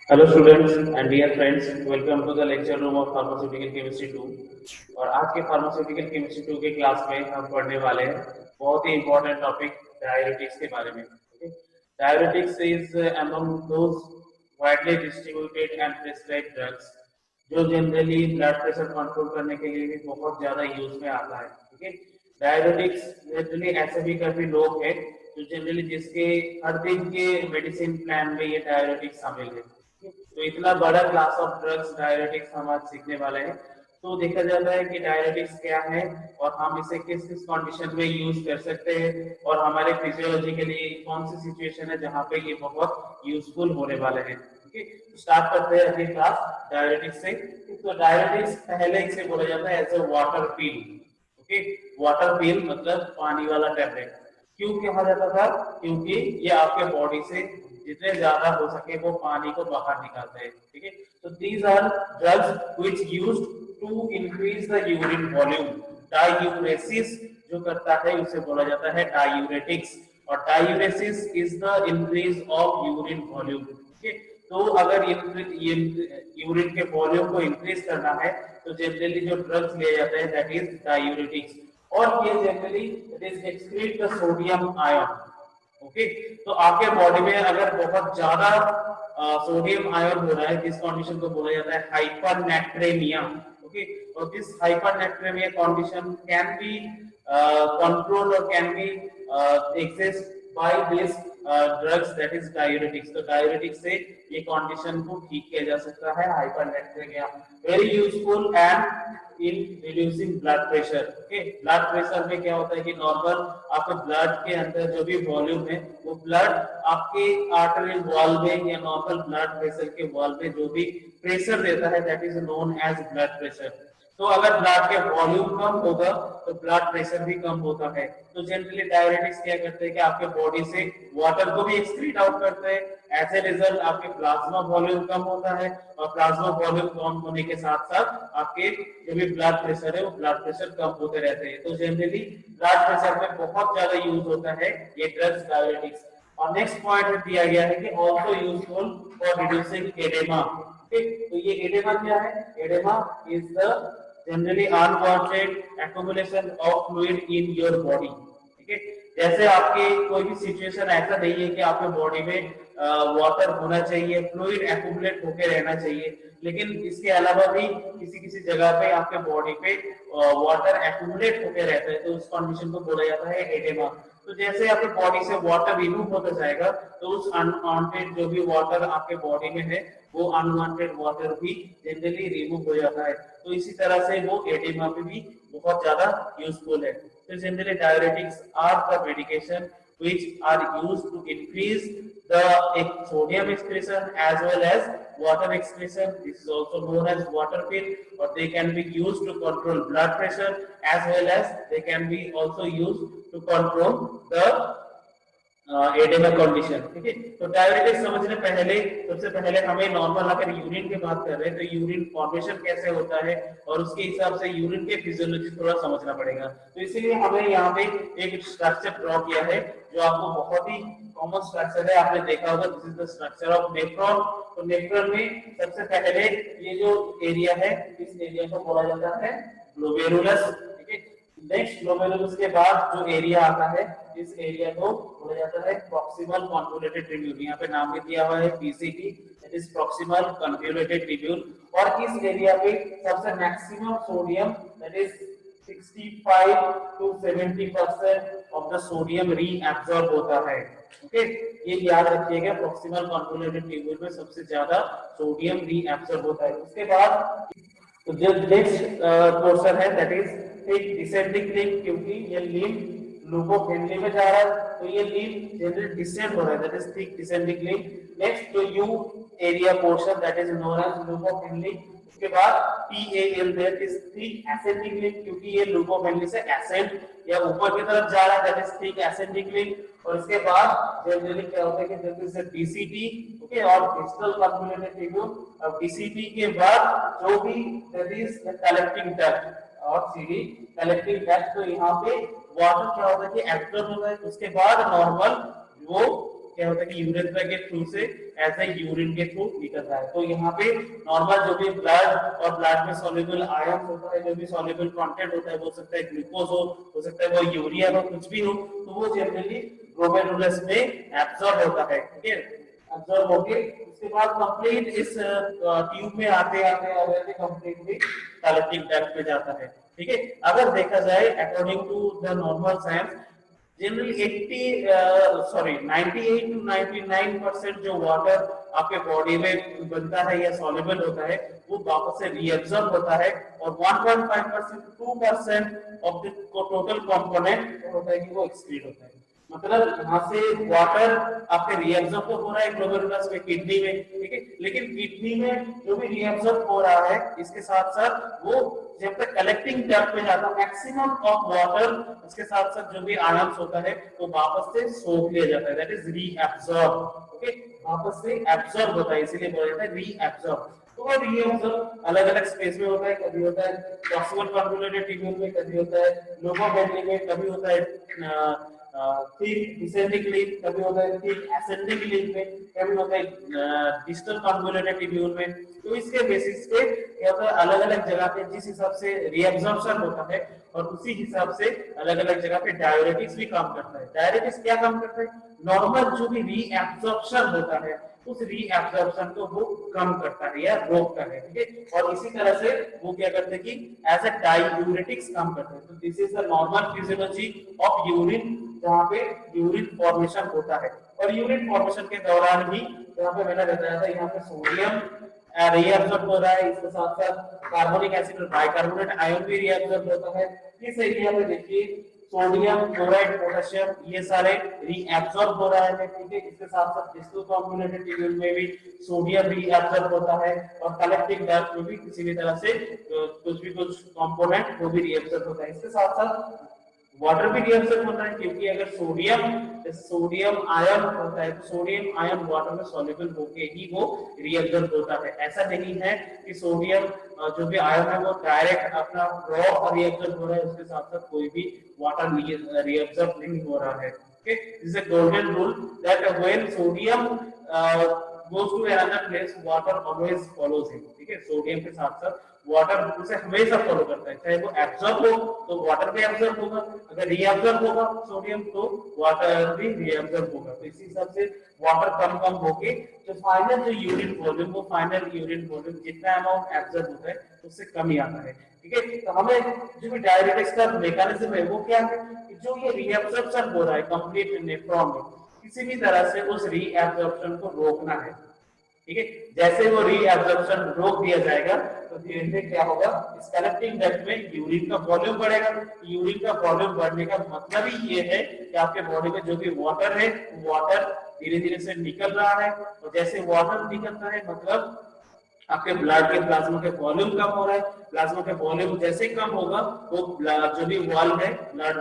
Hello students and dear friends, welcome to the lecture room of pharmaceutical chemistry 2। और आज के pharmaceutical chemistry 2 के class में हम पढ़ने वाले हैं बहुत ही इंपॉर्टेंट टॉपिक डायरेटिक्स के बारे में। Diuretics is among those widely distributed and prescribed drugs जो जनरली ब्लड प्रेशर कंट्रोल करने के लिए भी बहुत ज्यादा यूज में आता है। ठीक है, डायरेटिक्स जनरली ऐसे भी काफी लोग हैं जो जनरली जिसके हर दिन के मेडिसिन प्लान में ये डायरेटिक्स शामिल है। तो इतना बड़ा क्लास ऑफ ड्रग्स डायरेटिक्स हम आज सीखने वाले हैं। तो देखा जाता है कि डायरेटिक्स क्या है और हम इसे किस किस कंडीशन में यूज कर सकते हैं और हमारे फिजियोलॉजी के लिए कौन सी सिचुएशन है जहाँ पे ये बहुत यूजफुल होने वाले हैं। ठीक है, तो स्टार्ट करते हैं अपनी क्लास डायरेटिक्स से। तो डायरेटिक्स पहले इसे बोला जाता है as a water pill. Okay, water pill मतलब पानी वाला टैबलेट। क्यों कहा जाता था? क्योंकि ये आपके बॉडी से जितने ज्यादा हो सके वो पानी को बाहर निकालते हैं। ठीक है, तो these are drugs which used to increase the urine volume. Diuresis जो करता है उसे बोला जाता है डायूरेटिक्स, और diuresis is the increase of urine volume. ठीक है, तो अगर यूरिन के वॉल्यूम को इंक्रीज करना है तो जनरली जो ड्रग्स लिए जाते हैं दैट इज डायूरेटिक्स, और ये generally it is excrete the sodium ion. Okay, तो आपके बॉडी में अगर बहुत ज्यादा सोडियम आयन हो रहा है, जिस कंडीशन को बोला जाता है हाइपरनेट्रेमिया। ओके, और this hypernatremia condition can be control और can be exist by this drugs that is diuretics. तो डायूरेटिक्स से ये कंडीशन को ठीक किया जा सकता है, hypernatremia. Very useful and in reducing blood pressure. Okay, blood pressure में क्या होता है कि नॉर्मल आपके ब्लड के अंदर जो भी वॉल्यूम है वो ब्लड आपके आर्टरी वॉल में या नॉर्मल ब्लड प्रेशर के वॉल में जो भी प्रेशर देता है that is known as blood pressure. तो अगर ब्लड के वॉल्यूम कम होगा तो ब्लड प्रेशर भी कम होता है। तो जनरली डायरेटिक्स क्या करते हैं कि आपके बॉडी से वाटर को भी एक्सक्रीट आउट करते हैं। एज ए रिजल्ट आपके प्लाज्मा वॉल्यूम कम होता है, और प्लाज्मा वॉल्यूम कम होने के साथ साथ आपके जो भी ब्लड प्रेशर है वो ब्लड प्रेशर कम होते रहते हैं। तो जनरली ब्लड प्रेशर में बहुत ज्यादा यूज होता है ये ड्रग्स डायरेटिक्स। और नेक्स्ट पॉइंट दिया गया है कि also useful for reducing oedema. ठीक, तो ये एडेमा क्या है? Oedema is the generally unwanted accumulation of fluid in your body. ठीक है, जैसे आपके कोई भी सिचुएशन ऐसा नहीं है कि आपके बॉडी में वाटर होना चाहिए, फ्लूइड एक्युमुलेट होकर रहना चाहिए, लेकिन इसके अलावा भी किसी किसी जगह पे आपके बॉडी पे वाटर एक्युमुलेट होकर रहता है, तो उस कंडीशन को बोला जाता है एडेमा। तो जैसे आपके बॉडी से वाटर रिमूव होता जाएगा तो उस अनवांटेड जो भी वाटर आपके बॉडी में है वो अनवांटेड वाटर भी जनरली रिमूव हो जाता है। तो इसी तरह से वो एडेमा पे भी बहुत ज्यादा यूजफुल है। तो generally diuretics are the medication which are used to increase the sodium excretion as well as water excretion. This is also known as water pill, or they can be used to control blood pressure as well as they can be also used to control the oedema condition. ठीक है, तो diuretics समझने पहले सबसे पहले हमें normal अगर urine की बात कर रहे हैं तो यूरिन फॉर्मेशन कैसे होता है और उसके हिसाब से यूरिन के फिजियोलॉजी थोड़ा समझना पड़ेगा। तो इसीलिए हमें यहाँ पे एक स्ट्रक्चर ड्रॉ किया है जो आपको बहुत ही कॉमन स्ट्रक्चर है, आपने देखा होगा। This is the structure of nephron. तो नेफ्रॉन में सबसे पहले ये जो एरिया है इस एरिया को बोला जाता है ग्लोमेरुलस। नेक्स्ट ग्लोमेरुलस के बाद जो एरिया आता है इस एरिया को बोला जाता है प्रॉक्सिमल कन्वोल्यूटेड ट्यूब्यूल। यहाँ पे नाम भी दिया हुआ है PCT, that is proximal convoluted tubule. और इस एरिया पे सबसे maximum sodium that is 65 to 70% of the sodium reabsorb होता है। ओके, ये याद रखिएगा, प्रॉक्सिमल कन्वोल्यूटेड ट्यूब्यूल में सबसे ज्यादा सोडियम रीअब्सॉर्ब होता है। उसके बाद तो जो नेक्स्ट पोर्शन है दैट इज एक डिसेंडिंग लिंब, क्योंकि ये लिंब लूपोफेनली में जा रहा है तो ये लिंब जनरली डिसेंड हो रहा है, that is thick descending limb. Next जो U area portion that is known as loop of Henle. उसके बाद PAL that is thick ascending limb, क्योंकि ये लूपोफेनली से एसेंड या ऊपर की तरफ जा रहा है, that is thick ascending limb. और इसके बाद जनरली क्या होता है कि जल्दी से डीसीटी, ओके, और डिजिटल कन्वोल्यूटेड ट्यूब्यूल। अब डीसीटी के बाद जो भी दैट इज कलेक्टिंग डक्ट और सीडी कलेक्टिंग डक्ट। तो यहाँ पे वाटर क्या होता है कि एब्जॉर्ब होता है, उसके बाद नॉर्मल वो क्या होता है कि यूरेथ्रा के थ्रू से ऐसे यूरिन के थ्रू निकलता है। तो यहाँ पे नॉर्मल जो भी ब्लड और ब्लड में सॉल्युबल आयन होता है, जो भी सॉल्युबल कंटेंट होता है, हो सकता है ग्लूकोज हो सकता है वो यूरिया हो, कुछ भी हो, तो वो जनरली ग्लोमेरुलस में एब्जॉर्ब होता है। ठीक है, एब्जॉर्ब होके उसके बाद कंप्लीट इस ट्यूब में आते आते आते कंप्लीटली कलेक्टिंग डक्ट में जाता है। ठीक है, अगर देखा जाए according to the normal science, generally 98 to 99% जो वाटर आपके बॉडी में बनता है या सॉल्युबल होता है वो वापस से रीअब्सॉर्ब होता है, और 1.5% 2% ऑफ द टोटल कंपोनेंट होता है कि वो एक्सक्रीट होता है। मतलब यहाँ से वाटर आपके रीअब्सॉर्ब तो हो रहा है ग्लोमेरुलस में, किडनी में, ठीक है, लेकिन किडनी में जो भी रीअब्सॉर्ब हो रहा है इसके साथ साथ वो जब तक कलेक्टिंग डक्ट में जाता है मैक्सिमम ऑफ वाटर, उसके साथ साथ जो भी आयंस होता है वो वापस से सोख लिया जाता है, दैट इज रीअब्सॉर्ब। ओके, वापस से एब्सॉर्ब होता है, इसीलिए बोला जाता है रीअब्सॉर्ब। तो वो रीअब्सॉर्ब अलग अलग स्पेस में होता है, कभी होता है प्रॉक्सिमल कन्वोल्यूटेड ट्यूब्यूल में, कभी होता है लोबर वेंट्रिकल में, कभी होता है थिक डिसेंडिंग लीफ, कभी होता है थिक असेंडिंग लीफ में, कभी होता है डिस्टल कन्वोल्यूटेड ट्यूब्यूल में। तो इसके बेसिस पे क्या होता है अलग अलग जगह पे जिस हिसाब से रीअब्सॉर्प्शन होता है और उसी हिसाब से अलग अलग जगह पे डाययूरेटिक्स भी काम करता है। डाययूरेटिक्स क्या काम करता है, नॉर्मल जो भी रीअब्सॉर्प्शन होता है उस रीअब्सॉर्प्शन को वो कम करता है या रोकता है। ठीक है, और इसी तरह से वो क्या करते हैं कि एज अ डाययूरेटिक्स काम करते हैं। तो this is the normal physiology of urine, जहाँ पे यूरिन फॉर्मेशन होता है। और यूरिन फॉर्मेशन के दौरान ही यहाँ पे मैंने बताया था, यहाँ पे सोडियम रीअब्सॉर्ब हो रहा है, इसके साथ साथ कार्बोनिक एसिड और बाइकार्बोनेट आयन भी रीअब्सॉर्ब होता है। इस एरिया में देखिए सोडियम, क्लोराइड, पोटेशियम ये सारे रीअब्सॉर्ब हो रहा है। ठीक है, इसके साथ साथ डिस्टल कॉम्पोनेंट ट्यूब्यूल में भी सोडियम रीअब्सॉर्ब होता है, और कलेक्टिंग डक्ट में भी किसी भी तरह से कुछ कंपोनेंट वो भी रीअब्सॉर्ब होता है। इसके साथ साथ वाटर भी रीअब्सॉर्ब होता है, क्योंकि अगर सोडियम आयन होता है तो सोडियम आयन वाटर में सॉल्युबल होके ही वो रीअब्सॉर्ब होता है। ऐसा नहीं है कि सोडियम जो भी आयन है वो डायरेक्ट अपना रॉ रीअब्सॉर्ब हो रहा है, उसके साथ साथ कोई भी वाटर रीअब्सॉर्ब नहीं हो रहा है। Okay, this is a golden rule that when sodium goes to another place, water always follows him। ठीक है, सोडियम के साथ साथ वाटर उसे हमेशा फॉलो करता है, चाहे वो एब्जॉर्ब हो तो वाटर भी एब्जॉर्ब होगा, अगर रीअब्जॉर्ब होगा सोडियम तो वाटर भी रीअब्जॉर्ब होगा। तो इसी हिसाब से वाटर कम कम होके जो फाइनल जो यूरिन वॉल्यूम, वो फाइनल यूरिन वॉल्यूम जितना अमाउंट एब्जॉर्ब होता है उससे कम ही आता है। ठीक है, तो हमें जो भी डाययूरेटिक्स का मैकेनिज्म है वो क्या है कि जो ये रीअब्जॉर्प्शन हो रहा है कंप्लीट नेफ्रॉन में, किसी भी तरह से उस रीअब्जॉर्प्शन को रोकना है। ठीक है, जैसे वो रीअब्जॉर्प्शन रोक दिया जाएगा तो धीरे धीरे क्या होगा, इस कलेक्टिंग डक्ट में यूरिन का वॉल्यूम बढ़ेगा। यूरिन का वॉल्यूम बढ़ने का मतलब ही ये है कि आपके बॉडी में जो भी वाटर है वाटर धीरे धीरे से निकल रहा है, और जैसे वाटर निकलता है मतलब आपके ब्लड के प्लाज्मा के वॉल्यूम कम हो रहा है। प्लाज्मा के वॉल्यूम जैसे कम होगा वो जो भी वॉल है ब्लड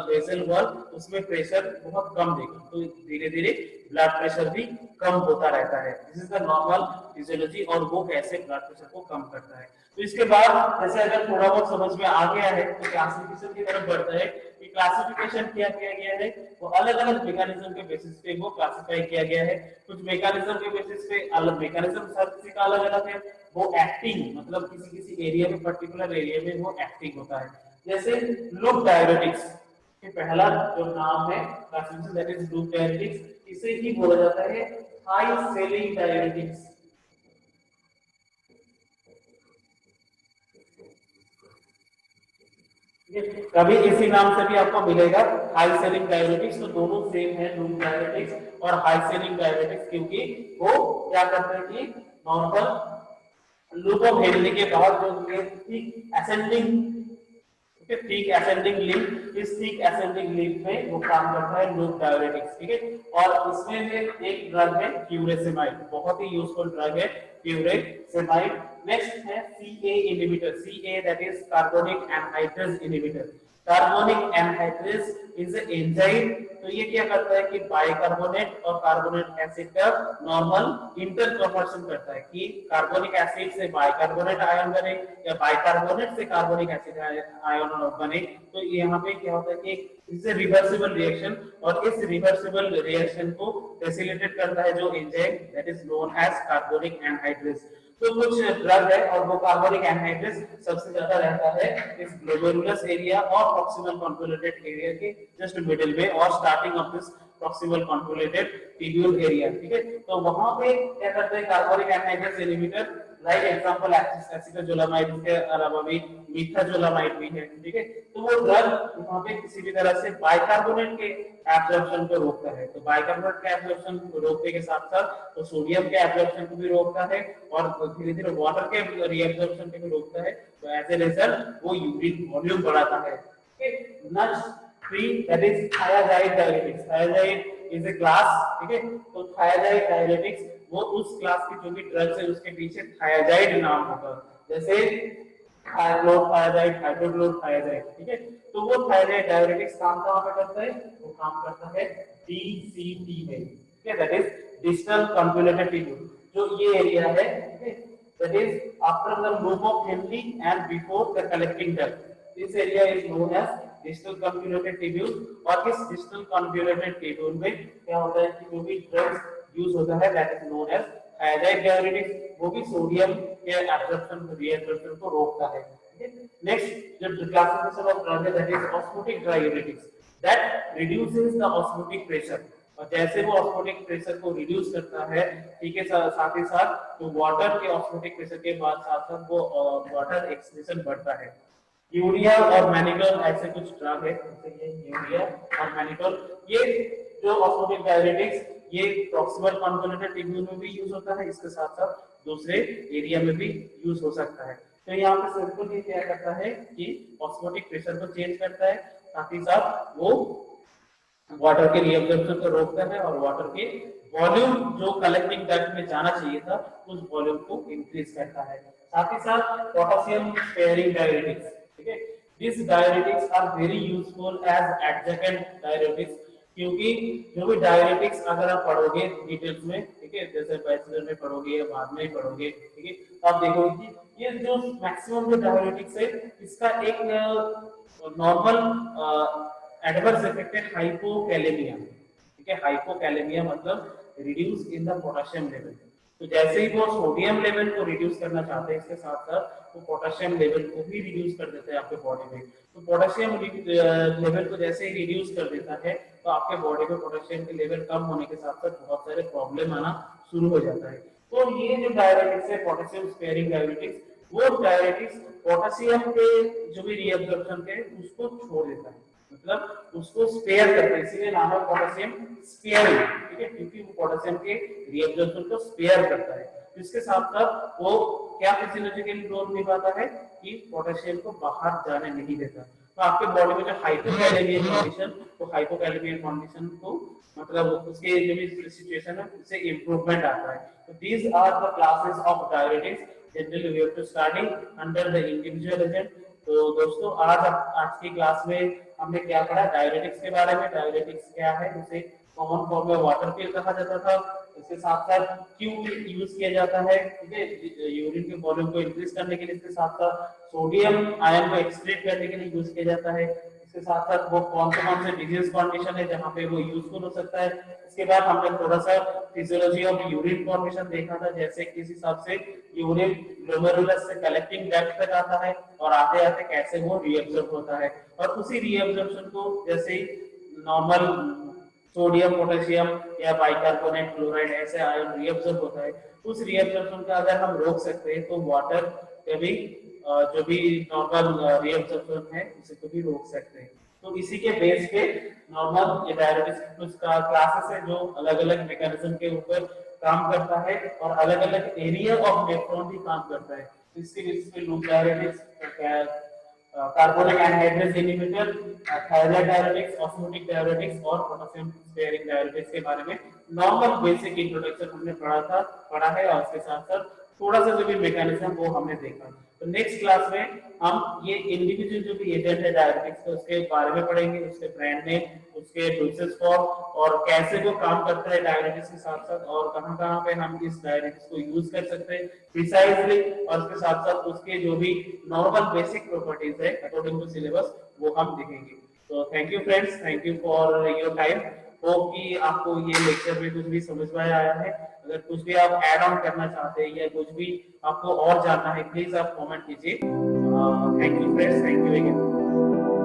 वेसल वॉल उसमें प्रेशर बहुत कम देगा, तो धीरे धीरे ब्लड प्रेशर भी कम होता रहता है। This is the normal physiology, और वो कैसे ब्लड प्रेशर को कम करता है। तो इसके बाद जैसे अगर थोड़ा बहुत समझ में आ गया है तो क्लासिफिकेशन की तरफ बढ़ता है कि क्लासिफिकेशन क्या किया गया है, वो अलग अलग मैकेनिज्म के बेसिस पे वो क्लासिफाई किया गया है। कुछ मैकेनिज्म के बेसिस पे अलग मैकेनिज्म हर किसी का अलग अलग है, वो एक्टिंग मतलब किसी किसी एरिया में पर्टिकुलर एरिया में वो एक्टिंग होता है। जैसे लूप डाययूरेटिक्स के पहला जो नाम है classification that is loop diuretics, इसे ही बोला जाता है हाई सेलिंग डाययूरेटिक्स। कभी इसी नाम से भी आपको मिलेगा हाई सेलिंग डाययूरेटिक्स, तो दोनों सेम है लूप डाययूरेटिक्स और हाई सेलिंग डाययूरेटिक्स, क्योंकि वो क्या करते हैं कि नॉर्मल लूप ऑफ हेनरी के बाद जो ठीक असेंडिंग लिंक, इस ठीक असेंडिंग लिंक में वो काम करता है लूप डाययूरेटिक्स। ठीक है, और इसमें एक ड्रग है फ्यूरेसेमाइड, बहुत ही यूजफुल ड्रग है फ्यूरेसेमाइड। नेक्स्ट है CA inhibitor, CA that is carbonic anhydrase inhibitor. Carbonic anhydrase is enzyme. तो ये क्या करता है कि बाइकार्बोनेट और कार्बोनेट एसिड का नॉर्मल इंटर प्रोपोर्शन करता है कि कार्बोनिक एसिड से बाइकार्बोनेट आयन बने या बाइकार्बोनेट से कार्बोनिक एसिड आयन बने। तो यहाँ पे क्या होता है कि इससे रिवर्सिबल रिएक्शन, और इस रिवर्सिबल रिएक्शन को फैसिलिटेट करता है जो enzyme that is known as carbonic anhydrase. तो कुछ ड्रग है और वो कार्बोनिक एनहाइड्रेस सबसे ज्यादा रहता है इस ग्लोमेरुलस एरिया और प्रॉक्सिमल कॉन्वोल्यूटेड एरिया के जस्ट मिडिल में और starting of this proximal convoluted tubule area. ठीक है, तो वहां पे क्या करते हैं carbonic anhydrase inhibitor, like example acetazolamide के अलावा भी मीथाजोलामाइड भी है। ठीक है, तो वो ड्रग वहां पे किसी भी तरह से बाइकार्बोनेट के एब्जॉर्प्शन को रोकता है। तो बाइकार्बोनेट के एब्जॉर्प्शन को रोकने के साथ साथ तो सोडियम के एब्जॉर्प्शन को भी रोकता है और धीरे धीरे वाटर के रीएब्जॉर्प्शन को भी रोकता है। तो एज ए रिजल्ट वो यूरिन वॉल्यूम बढ़ाता है। Next 3 that is thiazide diuretics. Thiazide is a class. ठीक है, तो थायाजाइड डायरेटिक्स वो उस क्लास की जो भी ड्रग्स है उसके पीछे थायाजाइड नाम होगा, जैसे थायाजाइड, हाइड्रोक्लोरोथायाजाइड। ठीक है, तो वो थायराइड डायरेटिक्स काम कहां पे करता है? वो काम करता है DCT में। ठीक है, that is distal convoluted tubule, जो ये एरिया है। ठीक है, that is after the loop of Henry and before the collecting duct, this area is known as distal convoluted tubule. और इस डिस्टल कन्वोल्यूटेड ट्यूब्यूल में क्या होता है कि जो भी ड्रग्स यूज होता है that is known as thyroid diuretics, वो भी सोडियम के एब्जॉर्प्शन रीएब्जॉर्प्शन को रोकता है। नेक्स्ट जो क्लासिफिकेशन ऑफ ड्रग है that is osmotic diuretics, that reduces the osmotic pressure. और जैसे वो ऑस्मोटिक प्रेशर को रिड्यूस करता है, ठीक है, साथ ही साथ तो वाटर के ऑस्मोटिक प्रेशर के बाद साथ साथ वो वाटर एक्सक्रीशन बढ़ता है। यूरिया और मैनिटोल ऐसे कुछ ड्रग है, जैसे ये यूरिया और मैनिटोल, ये जो ऑस्मोटिक डायरेटिक्स ये प्रॉक्सिमल कॉन्वोल्यूटेड ट्यूब्यूल में भी यूज होता है, इसके साथ साथ दूसरे एरिया में भी यूज हो सकता है। तो यहाँ पे सिंपल ये क्या करता है कि ऑस्मोटिक प्रेशर को चेंज करता है, साथ ही साथ वो वाटर के रीअब्जॉर्प्शन को रोकता है और वाटर के वॉल्यूम जो कलेक्टिंग डक्ट में जाना चाहिए था उस वॉल्यूम को इंक्रीज करता है। साथ ही साथ पोटेशियम स्पेयरिंग डायरेटिक्स। ठीक है, this diuretics are very useful as adjacent diuretics, क्योंकि जो भी डायरेटिक्स अगर आप पढ़ोगे डिटेल्स में, ठीक है, जैसे बैचलर में पढ़ोगे या बाद में पढ़ोगे, ठीक है, तो आप देखोगे कि ये जो मैक्सिमम जो डायरेटिक्स है इसका एक नॉर्मल एडवर्स इफेक्ट है हाइपोकैलेमिया। ठीक है, हाइपोकैलेमिया मतलब reduce in the potassium level. तो जैसे ही वो सोडियम लेवल को रिड्यूस करना चाहते हैं, इसके साथ साथ वो पोटेशियम लेवल को भी रिड्यूस कर देते हैं आपके बॉडी में। तो पोटेशियम लेवल को जैसे ही रिड्यूस कर देता है तो आपके बॉडी में पोटेशियम के लेवल कम होने के साथ साथ बहुत सारे प्रॉब्लम आना शुरू हो जाता है। तो ये जो डायरेटिक्स है पोटेशियम स्पेयरिंग डायरेटिक्स, वो डायरेटिक्स पोटेशियम के जो भी रीअब्जॉर्प्शन के उसको छोड़ देता है, मतलब उसको स्पेयर करता है, इसीलिए नाम है पोटेशियम स्पेयरिंग। ठीक है, क्योंकि वो पोटेशियम के रीअब्जॉर्प्शन को स्पेयर करता है। इसके साथ साथ वो क्या फिजियोलॉजिकल रोल निभाता है कि पोटेशियम को बाहर जाने नहीं देता। तो आपके बॉडी में जो हाइपोकैलेमिया कंडीशन, तो हाइपोकैलेमिया कंडीशन को मतलब उसके जो भी सिचुएशन है उससे इंप्रूवमेंट आता है। तो these are the classes of diuretics generally we have to study under the individual agent. तो दोस्तों आज की क्लास में हमने क्या पढ़ा डायरेटिक्स के बारे में। डायरेटिक्स क्या है, उसे कॉमन फॉर्म में वाटर पिल कहा जाता था। इसके साथ साथ क्यों यूज किया जाता है, ठीक है, यूरिन के वॉल्यूम को इंक्रीज करने के लिए। इसके साथ साथ सोडियम आयन को एक्सक्रीट करने के लिए यूज किया जाता है। इसके साथ साथ वो कौन से डिजीज कंडीशन है जहाँ पे वो यूजफुल हो सकता है। इसके बाद हमने थोड़ा सा फिजियोलॉजी ऑफ यूरिन फॉर्मेशन देखा था, जैसे किस हिसाब से यूरिन ग्लोमेरुलस से कलेक्टिंग डक्ट तक आता है और आते आते कैसे वो रीअब्सॉर्ब होता है। और उसी रीअब्सॉर्प्शन को जैसे नॉर्मल सोडियम पोटेशियम या बाइकार्बोनेट क्लोराइड ऐसे आयन रीअब्सॉर्ब होता है, उस रीअब्सॉर्प्शन का अगर हम रोक सकते हैं तो वाटर के भी जो भी नॉर्मल रीअब्सॉर्प्शन है उसे को भी रोक सकते हैं। तो इसी के बेस पे नॉर्मल ये डायरेटिक्स का क्लासेस है जो अलग अलग मैकेनिज्म के ऊपर काम करता है और अलग अलग एरिया ऑफ नेफ्रॉन भी काम करता है। इसके बेसिस पे loop diuretics, carbonic anhydrase inhibitor, thyroid diuretics, osmotic diuretics और पोटेशियम स्पेयरिंग डायरेटिक्स के बारे में नॉर्मल बेसिक इंट्रोडक्शन हमने पढ़ा है और उसके साथ साथ थोड़ा सा जो भी मैकेनिज्म वो हमने देखा। तो नेक्स्ट क्लास में हम ये इंडिविजुअल जो भी एजेंट है डायरेटिक्स के उसके बारे में पढ़ेंगे, उसके ब्रांड नेम, उसके डोसेज फॉर्म और कैसे वो काम करता है डायरेटिक्स के साथ साथ, और कहां-कहां पे हम इस डायरेटिक्स को यूज कर सकते हैं प्रिसाइजली, और उसके साथ साथ उसके जो भी नॉर्मल बेसिक प्रॉपर्टीज है अकॉर्डिंग टू सिलेबस वो हम देखेंगे। तो thank you friends, thank you for your time. Hope कि आपको ये लेक्चर में कुछ भी समझ में आया है। अगर कुछ भी आप ऐड ऑन करना चाहते हैं या कुछ भी आपको और जानना है प्लीज आप कमेंट कीजिए। Thank you friends, thank you again.